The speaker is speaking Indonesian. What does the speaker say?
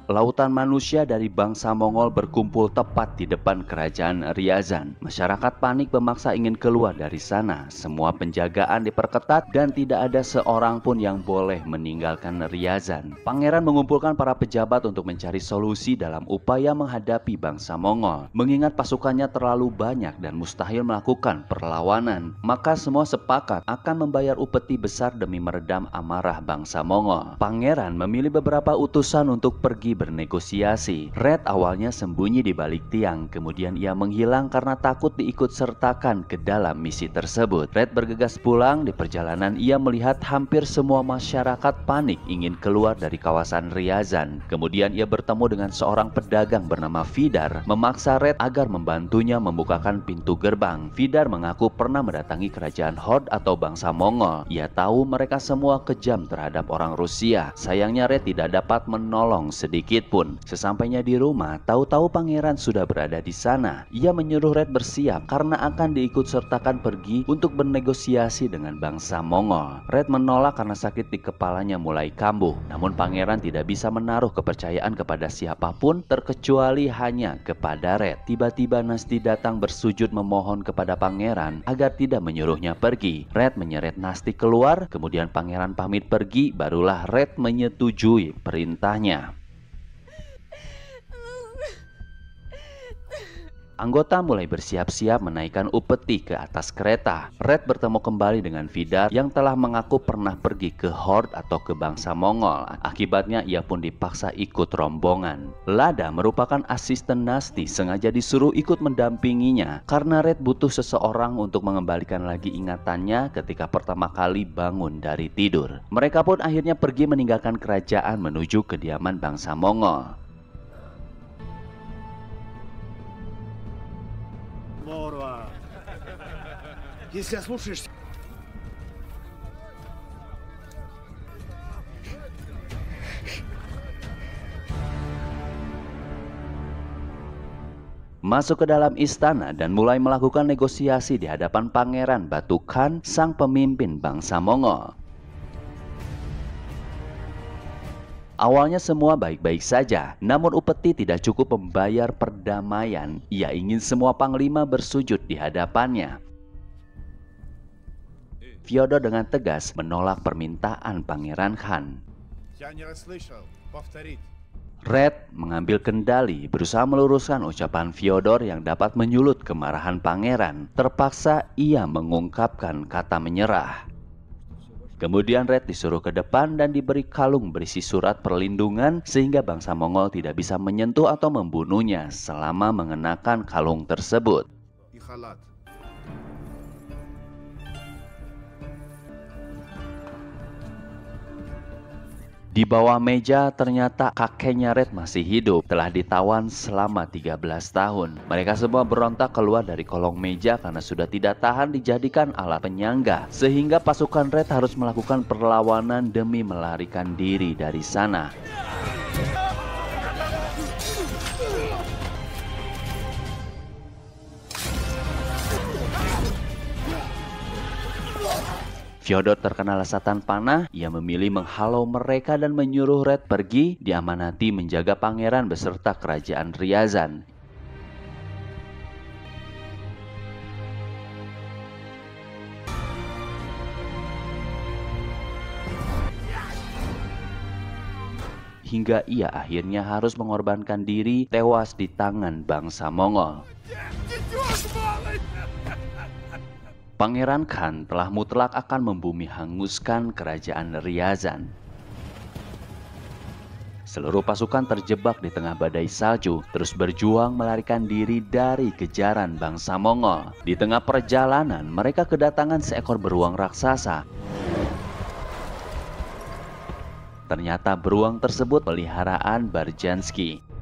Lautan manusia dari bangsa Mongol berkumpul tepat di depan kerajaan Ryazan. Masyarakat panik memaksa ingin keluar dari sana. Semua penjagaan diperketat dan tidak ada seorang pun yang boleh meninggalkan Ryazan. Pangeran mengumpulkan para pejabat untuk mencari solusi dalam upaya menghadapi bangsa Mongol. Mengingat pasukannya terlalu banyak dan mustahil melakukan perlawanan, maka semua sepakat akan membayar upeti besar demi meredam amarah bangsa Mongol. Pangeran memilih beberapa utusan untuk pergi bernegosiasi. Red awalnya sembunyi di balik tiang, kemudian ia menghilang karena takut diikut sertakan ke dalam misi tersebut. Red bergegas pulang. Di perjalanan ia melihat hampir semua masyarakat panik ingin keluar dari kawasan Ryazan. Kemudian ia bertemu dengan seorang pedagang bernama Vidar, memaksa Red agar membantunya membukakan pintu gerbang. Vidar mengaku pernah mendatangi kerajaan Horde atau bangsa Mongol. Ia tahu mereka semua kejam terhadap orang Rusia. Sayangnya Red tidak dapat menolong sedikit pun. Sesampainya di rumah, tahu-tahu pangeran sudah berada di sana. Ia menyuruh Red bersiap karena akan diikut sertakan pergi untuk bernegosiasi dengan bangsa Mongol. Red menolak karena sakit di kepalanya mulai kambuh. Namun pangeran tidak bisa menaruh kepercayaan kepada siapapun terkecuali hanya kepada Red. Tiba-tiba Nasti datang bersujud memohon kepada pangeran agar tidak menyuruhnya pergi. Red menyeret Nasti keluar, kemudian pangeran pamit pergi, barulah Red menyetujui perintahnya. Anggota mulai bersiap-siap menaikkan upeti ke atas kereta. Red bertemu kembali dengan Vidar yang telah mengaku pernah pergi ke Horde atau ke bangsa Mongol. Akibatnya ia pun dipaksa ikut rombongan. Lada merupakan asisten Nasti, sengaja disuruh ikut mendampinginya karena Red butuh seseorang untuk mengembalikan lagi ingatannya ketika pertama kali bangun dari tidur. Mereka pun akhirnya pergi meninggalkan kerajaan menuju kediaman bangsa Mongol. Если ослушаешься... Masuk ke dalam istana dan mulai melakukan negosiasi di hadapan Pangeran Batu Khan, sang pemimpin bangsa Mongol. Awalnya semua baik-baik saja, namun upeti tidak cukup membayar perdamaian. Ia ingin semua panglima bersujud di hadapannya. Fyodor dengan tegas menolak permintaan Pangeran Khan. Red mengambil kendali, berusaha meluruskan ucapan Fyodor yang dapat menyulut kemarahan pangeran. Terpaksa ia mengungkapkan kata menyerah. Kemudian Red disuruh ke depan dan diberi kalung berisi surat perlindungan sehingga bangsa Mongol tidak bisa menyentuh atau membunuhnya selama mengenakan kalung tersebut. Di bawah meja ternyata kakeknya Red masih hidup, telah ditawan selama 13 tahun. Mereka semua berontak keluar dari kolong meja karena sudah tidak tahan dijadikan alat penyangga. Sehingga pasukan Red harus melakukan perlawanan demi melarikan diri dari sana. Fyodor terkena lesatan panah. Ia memilih menghalau mereka dan menyuruh Red pergi, diamanati menjaga pangeran beserta kerajaan Ryazan. Hingga ia akhirnya harus mengorbankan diri, tewas di tangan bangsa Mongol. Pangeran Khan telah mutlak akan membumi hanguskan kerajaan Ryazan. Seluruh pasukan terjebak di tengah badai salju, terus berjuang melarikan diri dari kejaran bangsa Mongol. Di tengah perjalanan, mereka kedatangan seekor beruang raksasa. Ternyata beruang tersebut peliharaan Barjansky.